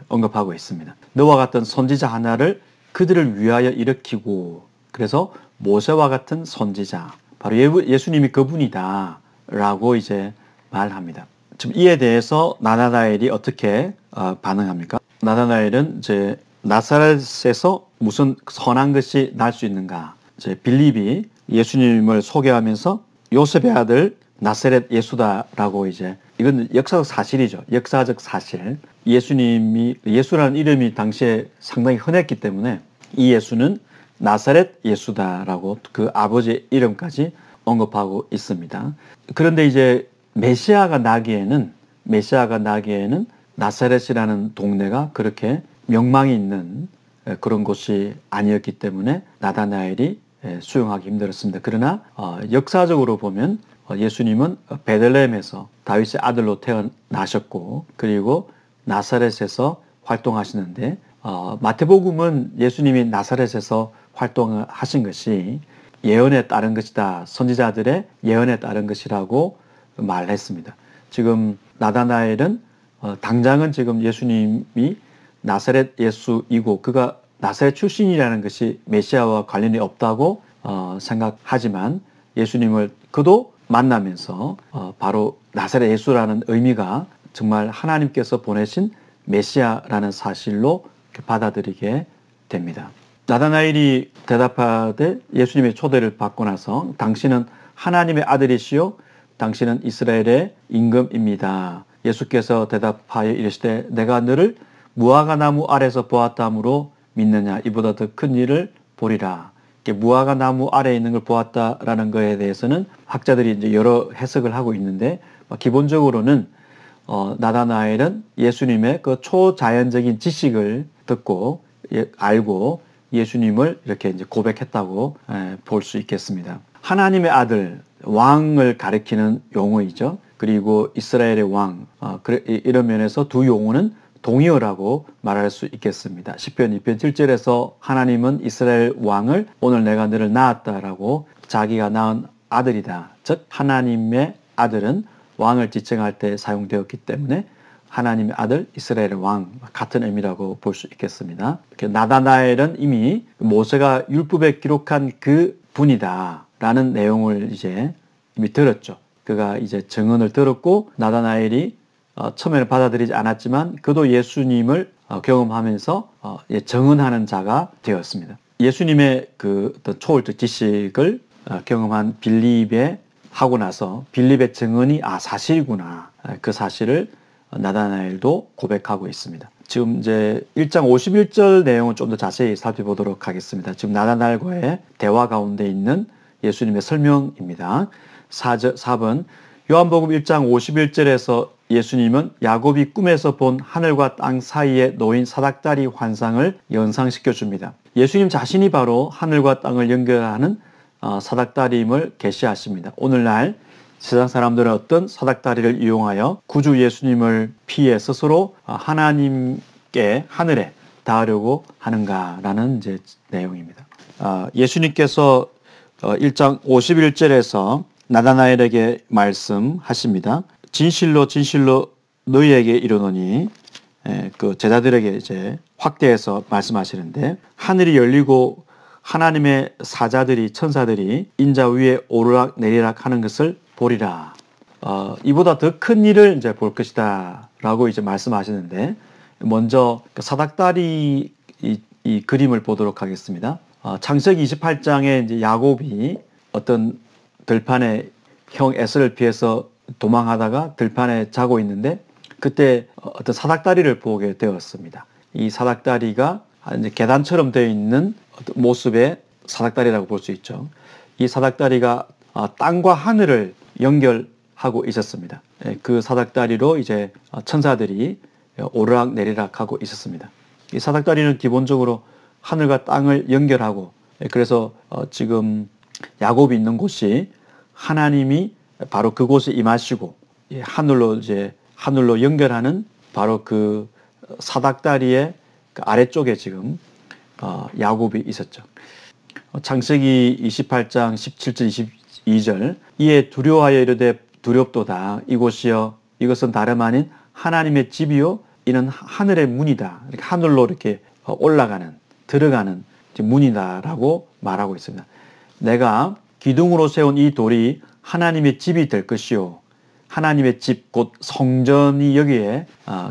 언급하고 있습니다. 너와 같은 선지자 하나를 그들을 위하여 일으키고 그래서 모세와 같은 선지자 바로 예수님이 그분이다 라고 이제 말합니다. 지금 이에 대해서 나다나엘이 어떻게 반응합니까? 나다나엘은 이제 나사렛에서 무슨 선한 것이 날 수 있는가? 이제 빌립이 예수님을 소개하면서 요셉의 아들 나사렛 예수다라고 이제 이건 역사적 사실이죠. 역사적 사실. 예수라는 이름이 당시에 상당히 흔했기 때문에 이 예수는 나사렛 예수다라고 그 아버지의 이름까지 언급하고 있습니다. 그런데 이제 메시아가 나기에는 나사렛이라는 동네가 그렇게 명망이 있는 그런 곳이 아니었기 때문에 나다나엘이 수용하기 힘들었습니다. 그러나 역사적으로 보면 예수님은 베들레헴에서 다윗의 아들로 태어나셨고 그리고 나사렛에서 활동하시는데 마태복음은 예수님이 나사렛에서 활동하신 것이 예언에 따른 것이다. 선지자들의 예언에 따른 것이라고 말했습니다. 지금 나다나엘은 당장은 지금 예수님이 나사렛 예수이고 그가 나사렛 출신이라는 것이 메시아와 관련이 없다고 생각하지만 예수님을 그도 만나면서 바로 나사렛 예수라는 의미가 정말 하나님께서 보내신 메시아라는 사실로 받아들이게 됩니다. 나다나엘이 대답하되 예수님의 초대를 받고 나서 당신은 하나님의 아들이시요 당신은 이스라엘의 임금입니다. 예수께서 대답하여 이르시되 내가 너를 무화과 나무 아래서 보았다므로 믿느냐 이보다 더 큰 일을 보리라. 무화과 나무 아래에 있는 걸 보았다라는 것에 대해서는 학자들이 이제 여러 해석을 하고 있는데 기본적으로는 나다나엘은 예수님의 그 초자연적인 지식을 듣고 알고 예수님을 이렇게 이제 고백했다고 볼 수 있겠습니다. 하나님의 아들 왕을 가리키는 용어이죠. 그리고 이스라엘의 왕 이런 면에서 두 용어는 동의어라고 말할 수 있겠습니다. 시편 2편 7절에서 하나님은 이스라엘 왕을 오늘 내가 너를 낳았다라고 자기가 낳은 아들이다. 즉 하나님의 아들은 왕을 지칭할 때 사용되었기 때문에 하나님의 아들 이스라엘의 왕 같은 의미라고 볼 수 있겠습니다. 나다나엘은 이미 모세가 율법에 기록한 그 분이다라는 내용을 이제 이미 들었죠. 그가 이제 증언을 들었고 나다나엘이 처음에는 받아들이지 않았지만 그도 예수님을 경험하면서 증언하는 자가 되었습니다. 예수님의 그 초월적 지식을 경험한 빌립에 하고 나서 빌립의 증언이 사실이구나 그 사실을 나다나엘도 고백하고 있습니다. 지금 이제 1장 51절 내용은 좀 더 자세히 살펴보도록 하겠습니다. 지금 나다나엘과의 대화 가운데 있는 예수님의 설명입니다. 4번 요한복음 1장 51절에서 예수님은 야곱이 꿈에서 본 하늘과 땅 사이에 놓인 사닥다리 환상을 연상시켜 줍니다. 예수님 자신이 바로 하늘과 땅을 연결하는 사닥다리임을 계시하십니다. 오늘날 세상 사람들은 어떤 사닥다리를 이용하여 구주 예수님을 피해 스스로 하나님께 하늘에 닿으려고 하는가라는 이제 내용입니다. 예수님께서 1장 51절에서 나다나엘에게 말씀하십니다. 진실로 진실로 너희에게 이르노니, 그 제자들에게 이제 확대해서 말씀하시는데, 하늘이 열리고 하나님의 사자들이, 천사들이 인자 위에 오르락 내리락 하는 것을 보리라. 이보다 더 큰 일을 이제 볼 것이다 라고 이제 말씀하시는데, 먼저 그 사닥다리 이 그림을 보도록 하겠습니다. 창세기 28장에 이제 야곱이 어떤 들판에 형 에서를 피해서 도망하다가 들판에 자고 있는데, 그때 어떤 사닥다리를 보게 되었습니다. 이 사닥다리가 이제 계단처럼 되어 있는 어떤 모습의 사닥다리라고 볼 수 있죠. 이 사닥다리가 땅과 하늘을 연결하고 있었습니다. 그 사닥다리로 이제 천사들이 오르락 내리락 하고 있었습니다. 이 사닥다리는 기본적으로 하늘과 땅을 연결하고, 그래서 지금 야곱이 있는 곳이 하나님이 바로 그곳에 임하시고 하늘로 연결하는 바로 그 사닥다리의 그 아래쪽에 지금 야곱이 있었죠. 창세기 28장 17절 22절 이에 두려워하여 이르되 두렵도다. 이곳이여 이것은 다름 아닌 하나님의 집이요 이는 하늘의 문이다. 이렇게 하늘로 이렇게 올라가는 들어가는 문이다라고 말하고 있습니다. 내가 기둥으로 세운 이 돌이 하나님의 집이 될 것이요 하나님의 집 곧 성전이 여기에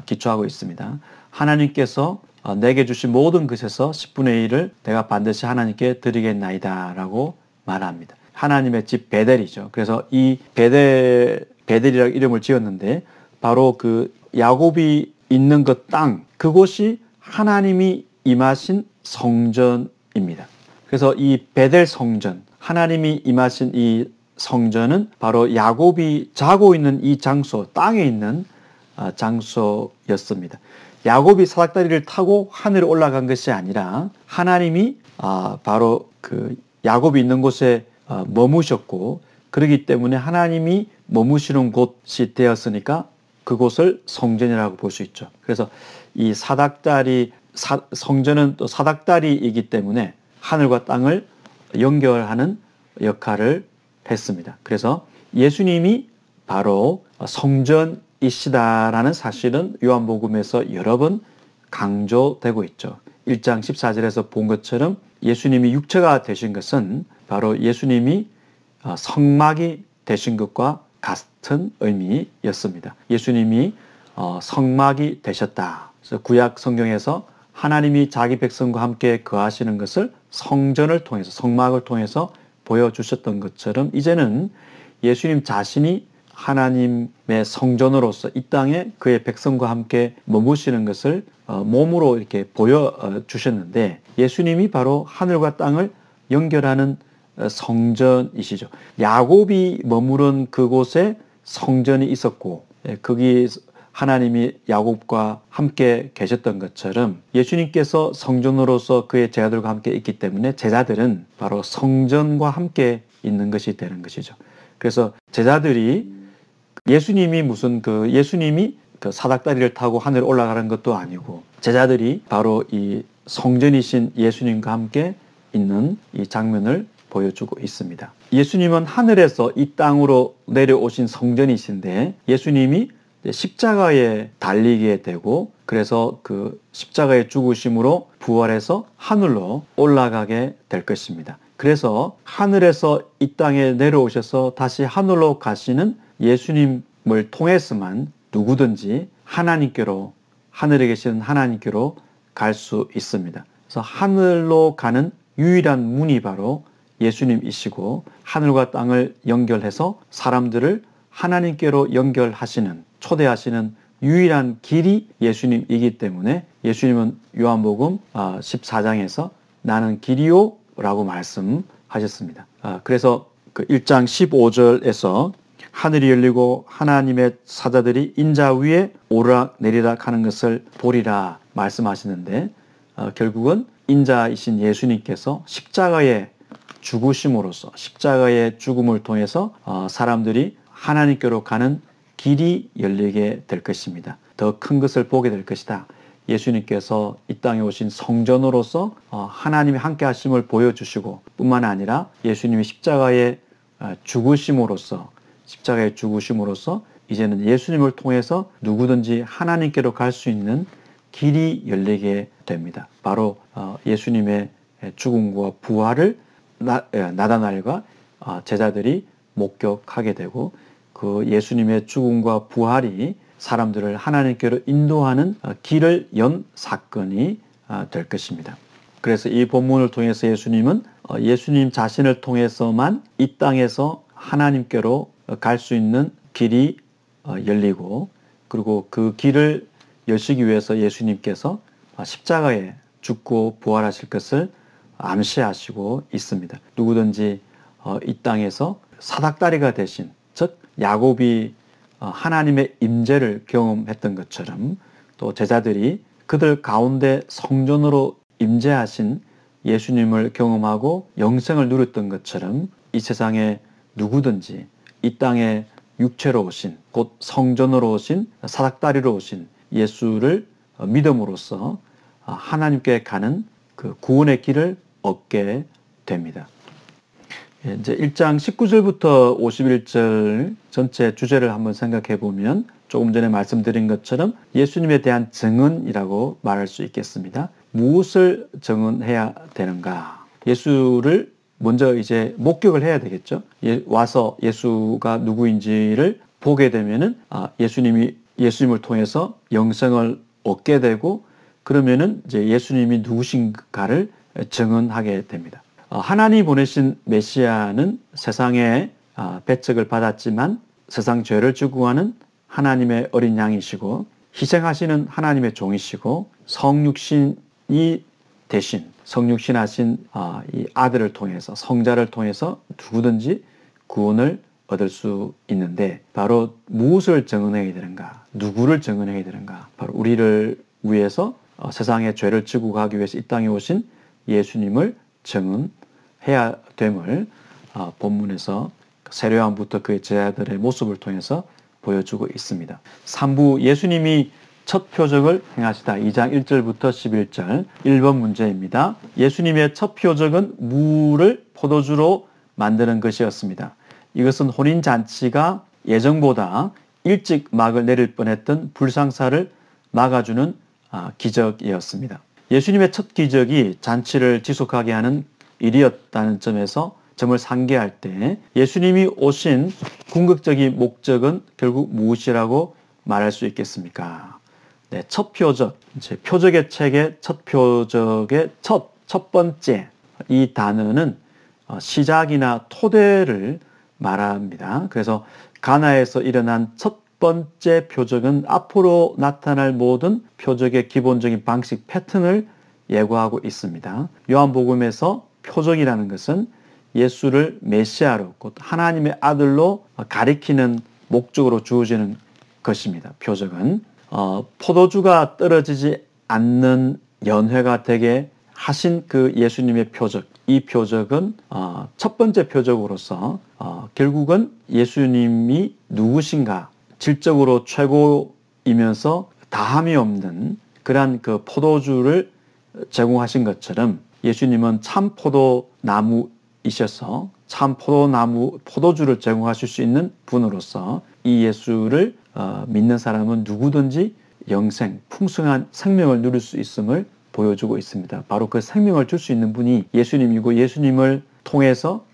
기초하고 있습니다. 하나님께서 내게 주신 모든 것에서 10분의 1을 내가 반드시 하나님께 드리겠나이다 라고 말합니다. 하나님의 집 베델이죠. 그래서 이 베델이라고 이름을 지었는데, 바로 그 야곱이 있는 그 땅, 그곳이 하나님이 임하신 성전입니다. 그래서 이 베델 성전, 하나님이 임하신 이 성전은 바로 야곱이 자고 있는 이 장소, 땅에 있는 장소였습니다. 야곱이 사닥다리를 타고 하늘에 올라간 것이 아니라 하나님이 바로 그 야곱이 있는 곳에 머무셨고, 그렇기 때문에 하나님이 머무시는 곳이 되었으니까 그곳을 성전이라고 볼 수 있죠. 그래서 이 사닥다리, 성전은 또 사닥다리이기 때문에 하늘과 땅을 연결하는 역할을 했습니다. 그래서 예수님이 바로 성전이시다라는 사실은 요한복음에서 여러 번 강조되고 있죠. 1장 14절에서 본 것처럼 예수님이 육체가 되신 것은 바로 예수님이 성막이 되신 것과 같은 의미였습니다. 예수님이 성막이 되셨다. 그래서 구약 성경에서 하나님이 자기 백성과 함께 거하시는 것을 성전을 통해서, 성막을 통해서 보여주셨던 것처럼, 이제는 예수님 자신이 하나님의 성전으로서 이 땅에 그의 백성과 함께 머무시는 것을 몸으로 이렇게 보여주셨는데, 예수님이 바로 하늘과 땅을 연결하는 성전이시죠. 야곱이 머무른 그곳에 성전이 있었고, 거기 하나님이 야곱과 함께 계셨던 것처럼 예수님께서 성전으로서 그의 제자들과 함께 있기 때문에 제자들은 바로 성전과 함께 있는 것이 되는 것이죠. 그래서 제자들이 예수님이 그 사닥다리를 타고 하늘에 올라가는 것도 아니고, 제자들이 바로 이 성전이신 예수님과 함께 있는 이 장면을 보여주고 있습니다. 예수님은 하늘에서 이 땅으로 내려오신 성전이신데, 예수님이 십자가에 달리게 되고, 그래서 그 십자가의 죽으심으로 부활해서 하늘로 올라가게 될 것입니다. 그래서 하늘에서 이 땅에 내려오셔서 다시 하늘로 가시는 예수님을 통해서만 누구든지 하나님께로, 하늘에 계시는 하나님께로 갈 수 있습니다. 그래서 하늘로 가는 유일한 문이 바로 예수님이시고, 하늘과 땅을 연결해서 사람들을 하나님께로 연결하시는, 초대하시는 유일한 길이 예수님이기 때문에 예수님은 요한복음 14장에서 나는 길이요 라고 말씀하셨습니다. 그래서 그 1장 15절에서 하늘이 열리고 하나님의 사자들이 인자 위에 오르락 내리락 하는 것을 보리라 말씀하시는데, 결국은 인자이신 예수님께서 십자가의 죽으심으로써 십자가의 죽음을 통해서 사람들이 하나님께로 가는 길이 열리게 될 것입니다. 더 큰 것을 보게 될 것이다. 예수님께서 이 땅에 오신 성전으로서 하나님이 함께 하심을 보여주시고 뿐만 아니라 예수님이 십자가의 죽으심으로써 이제는 예수님을 통해서 누구든지 하나님께로 갈 수 있는 길이 열리게 됩니다. 바로 예수님의 죽음과 부활을 나다나엘과 제자들이 목격하게 되고 그 예수님의 죽음과 부활이 사람들을 하나님께로 인도하는 길을 연 사건이 될 것입니다. 그래서 이 본문을 통해서 예수님은 예수님 자신을 통해서만 이 땅에서 하나님께로 갈 수 있는 길이 열리고 그리고 그 길을 여시기 위해서 예수님께서 십자가에 죽고 부활하실 것을 암시하시고 있습니다. 누구든지 이 땅에서 사닥다리가 되신 즉 야곱이 하나님의 임재를 경험했던 것처럼 또 제자들이 그들 가운데 성전으로 임재하신 예수님을 경험하고 영생을 누렸던 것처럼 이 세상에 누구든지 이 땅에 육체로 오신 곧 성전으로 오신 사닥다리로 오신 예수를 믿음으로써 하나님께 가는 그 구원의 길을 얻게 됩니다. 이제 1장 19절부터 51절 전체 주제를 한번 생각해 보면 조금 전에 말씀드린 것처럼 예수님에 대한 증언이라고 말할 수 있겠습니다. 무엇을 증언해야 되는가? 예수를 먼저 이제 목격을 해야 되겠죠. 와서 예수가 누구인지를 보게 되면은 예수님을 통해서 영생을 얻게 되고 그러면은 이제 예수님이 누구신가를 증언하게 됩니다. 하나님이 보내신 메시아는 세상에 배척을 받았지만 세상 죄를 지고 하는 하나님의 어린 양이시고 희생하시는 하나님의 종이시고 성육신이 대신 성육신하신 이 아들을 통해서 성자를 통해서 누구든지 구원을 얻을 수 있는데 바로 무엇을 증언해야 되는가? 누구를 증언해야 되는가? 바로 우리를 위해서 세상의 죄를 지고 가기 위해서 이 땅에 오신 예수님을 증언해야 됨을 본문에서 세례요한부터 그의 제자들의 모습을 통해서 보여주고 있습니다. 3부 예수님이 첫 표적을 행하시다. 2장 1절부터 11절 1번 문제입니다. 예수님의 첫 표적은 물을 포도주로 만드는 것이었습니다. 이것은 혼인잔치가 예정보다 일찍 막을 내릴 뻔했던 불상사를 막아주는 기적이었습니다. 예수님의 첫 기적이 잔치를 지속하게 하는 일이었다는 점을 상기할 때 예수님이 오신 궁극적인 목적은 결국 무엇이라고 말할 수 있겠습니까? 네, 첫 표적, 이제 표적의 책의 첫 표적의 첫 번째 이 단어는 시작이나 토대를 말합니다. 그래서 가나에서 일어난 첫 번째 표적은 앞으로 나타날 모든 표적의 기본적인 방식 패턴을 예고하고 있습니다. 요한복음에서 표적이라는 것은 예수를 메시아로 곧 하나님의 아들로 가리키는 목적으로 주어지는 것입니다. 표적은 포도주가 떨어지지 않는 연회가 되게 하신 그 예수님의 표적, 이 표적은 첫 번째 표적으로서 결국은 예수님이 누구신가 질적으로 최고이면서 다함이 없는 그러한 그 포도주를 제공하신 것처럼 예수님은 참 포도나무이셔서 참 포도주를 제공하실 수 있는 분으로서 이 예수를 믿는 사람은 누구든지 영생, 풍성한 생명을 누릴 수 있음을 보여주고 있습니다. 바로 그 생명을 줄 수 있는 분이 예수님이고 예수님을 통해서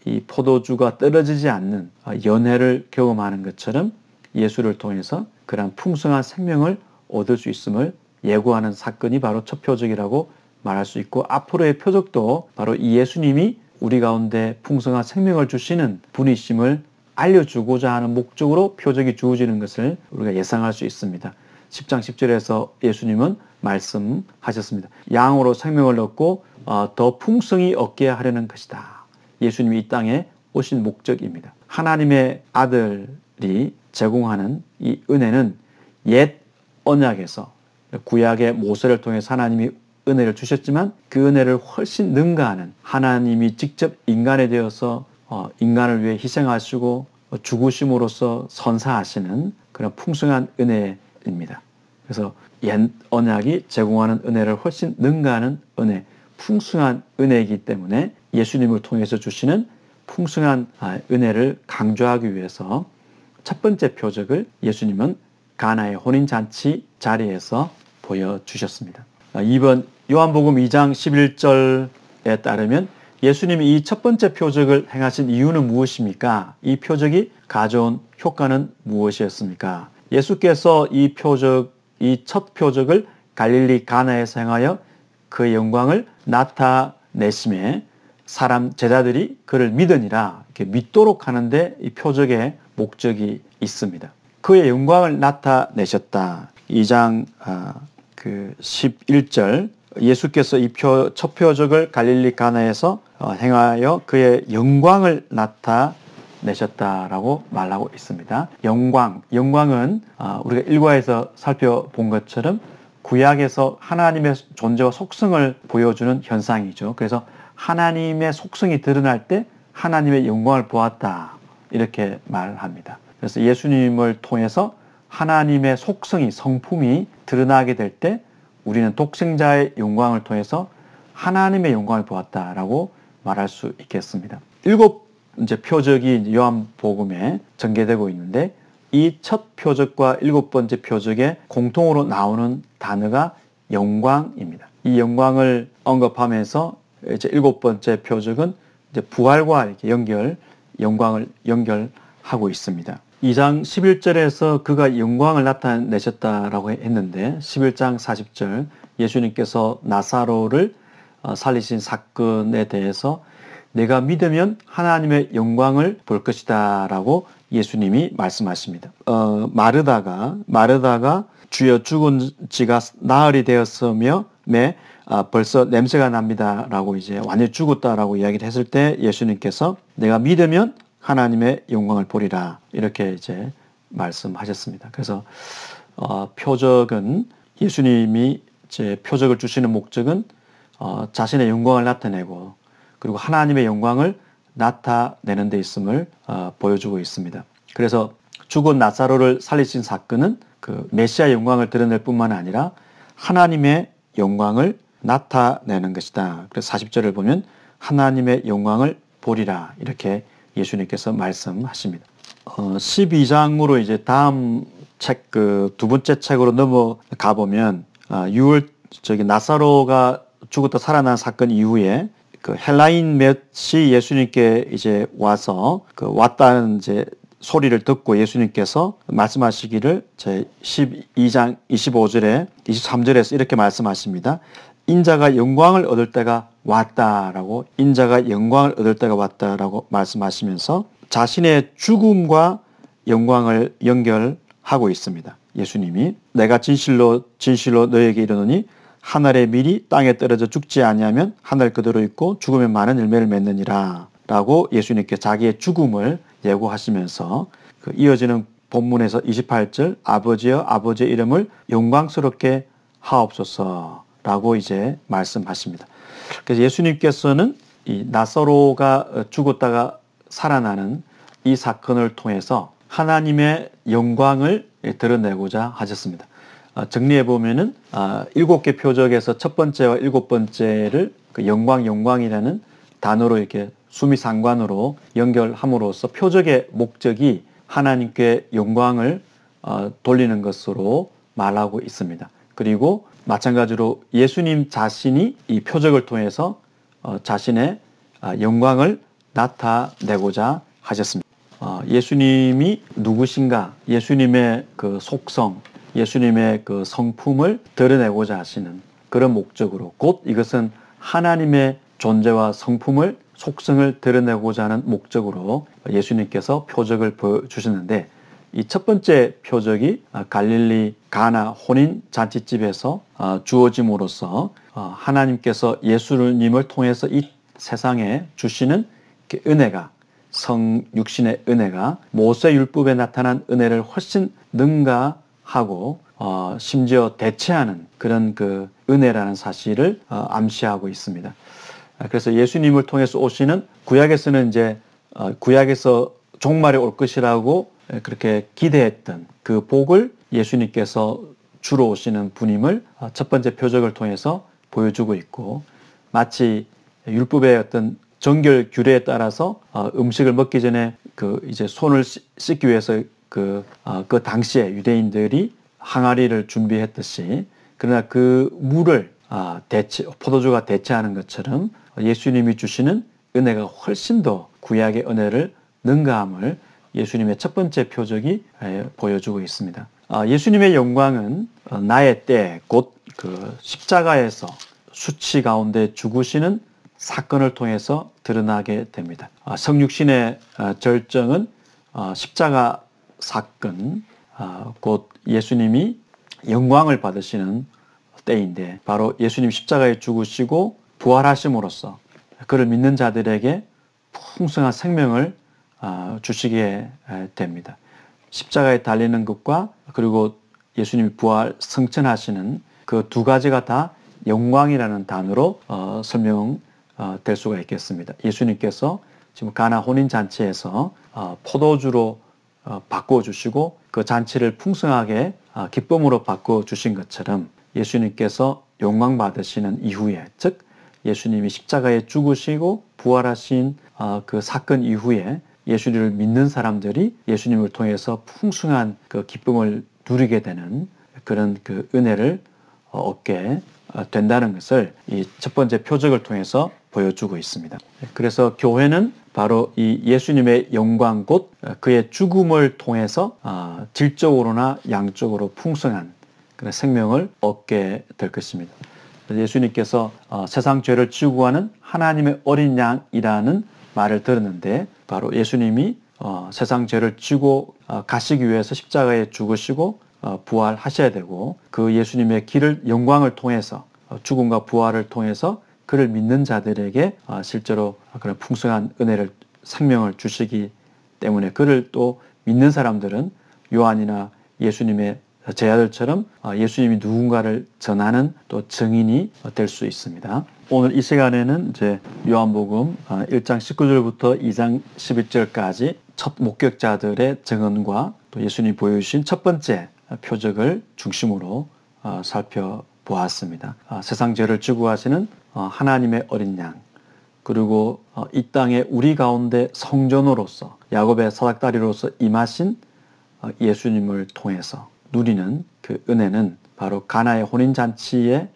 이 포도주가 떨어지지 않는 연회를 경험하는 것처럼 예수를 통해서 그러한 풍성한 생명을 얻을 수 있음을 예고하는 사건이 바로 첫 표적이라고 말할 수 있고 앞으로의 표적도 바로 이 예수님이 우리 가운데 풍성한 생명을 주시는 분이심을 알려주고자 하는 목적으로 표적이 주어지는 것을 우리가 예상할 수 있습니다. 10장 10절에서 예수님은 말씀하셨습니다. 양으로 생명을 얻고 더 풍성히 얻게 하려는 것이다. 예수님이 이 땅에 오신 목적입니다. 하나님의 아들이 제공하는 이 은혜는 옛 언약에서 구약의 모세를 통해서 하나님이 은혜를 주셨지만 그 은혜를 훨씬 능가하는 하나님이 직접 인간이 되어서 인간을 위해 희생하시고 죽으심으로써 선사하시는 그런 풍성한 은혜입니다. 그래서 옛 언약이 제공하는 은혜를 훨씬 능가하는 은혜, 풍성한 은혜이기 때문에 예수님을 통해서 주시는 풍성한 은혜를 강조하기 위해서 첫 번째 표적을 예수님은 가나의 혼인잔치 자리에서 보여주셨습니다. 이번 요한복음 2장 11절에 따르면 예수님이 이 첫 번째 표적을 행하신 이유는 무엇입니까? 이 표적이 가져온 효과는 무엇이었습니까? 예수께서 이 첫 표적을 갈릴리 가나에서 행하여 그의 영광을 나타내심에 사람 제자들이 그를 믿으니라 이렇게 믿도록 하는데 이 표적의 목적이 있습니다. 그의 영광을 나타내셨다. 2장 11절 예수께서 이 첫 표적을 갈릴리 가나에서 행하여 그의 영광을 나타내셨다라고 말하고 있습니다. 영광은 우리가 일과에서 살펴본 것처럼 구약에서 하나님의 존재와 속성을 보여주는 현상이죠. 그래서 하나님의 속성이 드러날 때 하나님의 영광을 보았다 이렇게 말합니다. 그래서 예수님을 통해서 하나님의 속성이 성품이 드러나게 될 때 우리는 독생자의 영광을 통해서 하나님의 영광을 보았다라고 말할 수 있겠습니다. 7 표적이 요한복음에 전개되고 있는데 이 첫 표적과 7번째 표적에 공통으로 나오는 단어가 영광입니다. 이 영광을 언급하면서 이제 7번째 표적은 이제 부활과 이렇게 영광을 연결하고 있습니다. 2장 11절에서 그가 영광을 나타내셨다라고 했는데 11장 40절 예수님께서 나사로를 살리신 사건에 대해서 내가 믿으면 하나님의 영광을 볼 것이다 라고 예수님이 말씀하십니다. 마르다가 주여 죽은 지가 나흘이 되었으며 벌써 냄새가 납니다 라고 이제 완전히 죽었다라고 이야기를 했을 때 예수님께서 내가 믿으면 하나님의 영광을 보리라 이렇게 이제 말씀하셨습니다. 그래서 표적은 예수님이 이제 표적을 주시는 목적은 자신의 영광을 나타내고 그리고 하나님의 영광을 나타내는 데 있음을 보여주고 있습니다. 그래서 죽은 나사로를 살리신 사건은 그 메시아의 영광을 드러낼 뿐만 아니라 하나님의 영광을 나타내는 것이다. 그래서 40절을 보면 하나님의 영광을 보리라 이렇게 예수님께서 말씀하십니다. 12장으로 이제 다음 책 두 번째 책으로 넘어가 보면 나사로가 죽었다 살아난 사건 이후에 그 헬라인 몇이 예수님께 이제 와서 왔다는 이제 소리를 듣고 예수님께서 말씀하시기를 제 12장 25절에 23절에서 이렇게 말씀하십니다. 인자가 영광을 얻을 때가 왔다라고 말씀하시면서 자신의 죽음과 영광을 연결하고 있습니다. 예수님이 내가 진실로 너에게 이르노니 하늘의 밀이 땅에 떨어져 죽지 아니하면 하늘 그대로 있고 죽으면 많은 열매를 맺느니라 라고 예수님께 자기의 죽음을 예고하시면서 이어지는 본문에서 28절 아버지여 아버지의 이름을 영광스럽게 하옵소서 라고 이제 말씀하십니다. 그래서 예수님께서는 이 나사로가 죽었다가 살아나는 이 사건을 통해서 하나님의 영광을 드러내고자 하셨습니다. 정리해 보면은 7개 표적에서 첫 번째와 7번째를 그 영광이라는 단어로 이렇게 수미상관으로 연결함으로써 표적의 목적이 하나님께 영광을 돌리는 것으로 말하고 있습니다. 그리고 마찬가지로 예수님 자신이 이 표적을 통해서 자신의 영광을 나타내고자 하셨습니다. 예수님이 누구신가? 예수님의 그 속성, 예수님의 그 성품을 드러내고자 하시는 그런 목적으로 곧 이것은 하나님의 존재와 성품을 속성을 드러내고자 하는 목적으로 예수님께서 표적을 보여주셨는데 이 첫 번째 표적이 갈릴리 가나 혼인 잔치집에서 주어짐으로써 하나님께서 예수님을 통해서 이 세상에 주시는 은혜가 성육신의 은혜가 모세율법에 나타난 은혜를 훨씬 능가하고 심지어 대체하는 그런 그 은혜라는 사실을 암시하고 있습니다. 그래서 예수님을 통해서 오시는 구약에서는 이제 구약에서 종말에 올 것이라고 그렇게 기대했던 그 복을 예수님께서 주로 오시는 분임을 첫 번째 표적을 통해서 보여주고 있고, 마치 율법의 어떤 정결 규례에 따라서 음식을 먹기 전에 그 이제 손을 씻기 위해서 그 당시에 유대인들이 항아리를 준비했듯이, 그러나 그 물을 포도주가 대체하는 것처럼 예수님이 주시는 은혜가 훨씬 더 구약의 은혜를 능가함을 예수님의 첫 번째 표적이 보여주고 있습니다. 예수님의 영광은 나의 때 곧 그 십자가에서 수치 가운데 죽으시는 사건을 통해서 드러나게 됩니다. 성육신의 절정은 십자가 사건, 곧 예수님이 영광을 받으시는 때인데, 바로 예수님 십자가에 죽으시고 부활하심으로써 그를 믿는 자들에게 풍성한 생명을 주시게 됩니다. 십자가에 달리는 것과 그리고 예수님이 부활 승천하시는 그 두 가지가 다 영광이라는 단어로 설명될 수가 있겠습니다. 예수님께서 지금 가나 혼인잔치에서 포도주로 바꿔주시고 그 잔치를 풍성하게 기쁨으로 바꿔주신 것처럼, 예수님께서 영광 받으시는 이후에, 즉 예수님이 십자가에 죽으시고 부활하신 그 사건 이후에 예수님을 믿는 사람들이 예수님을 통해서 풍성한 그 기쁨을 누리게 되는 그런 그 은혜를 얻게 된다는 것을 이 첫 번째 표적을 통해서 보여주고 있습니다. 그래서 교회는 바로 이 예수님의 영광 곧 그의 죽음을 통해서 질적으로나 양적으로 풍성한 그런 생명을 얻게 될 것입니다. 예수님께서 세상 죄를 지고 가는 하나님의 어린 양이라는 말을 들었는데, 바로 예수님이 세상 죄를 지고 가시기 위해서 십자가에 죽으시고 부활하셔야 되고, 그 예수님의 길을 영광을 통해서 죽음과 부활을 통해서 그를 믿는 자들에게 실제로 그런 풍성한 은혜를, 생명을 주시기 때문에 그를 또 믿는 사람들은 요한이나 예수님의 제자들처럼 예수님이 누군가를 전하는 또 증인이 될 수 있습니다. 오늘 이 시간에는 이제 요한복음 1장 19절부터 2장 11절까지 첫 목격자들의 증언과 또 예수님이 보여주신 첫 번째 표적을 중심으로 살펴보았습니다. 세상 죄를 지고 가시는 하나님의 어린 양, 그리고 이 땅에 우리 가운데 성전으로서 야곱의 사닥다리로서 임하신 예수님을 통해서 누리는 그 은혜는 바로 가나의 혼인잔치의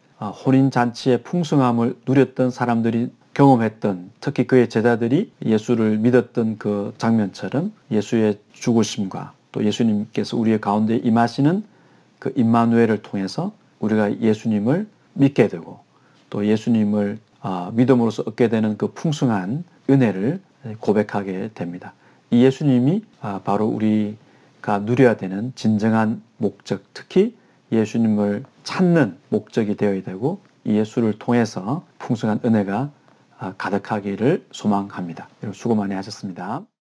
풍성함을 누렸던 사람들이 경험했던, 특히 그의 제자들이 예수를 믿었던 그 장면처럼 예수의 죽으심과 또 예수님께서 우리의 가운데 임하시는 그 임마누엘을 통해서 우리가 예수님을 믿게 되고, 또 예수님을 믿음으로써 얻게 되는 그 풍성한 은혜를 고백하게 됩니다. 이 예수님이 바로 우리가 누려야 되는 진정한 목적, 특히 예수님을 찾는 목적이 되어야 되고, 이 예수를 통해서 풍성한 은혜가 가득하기를 소망합니다. 여러분 수고 많이 하셨습니다.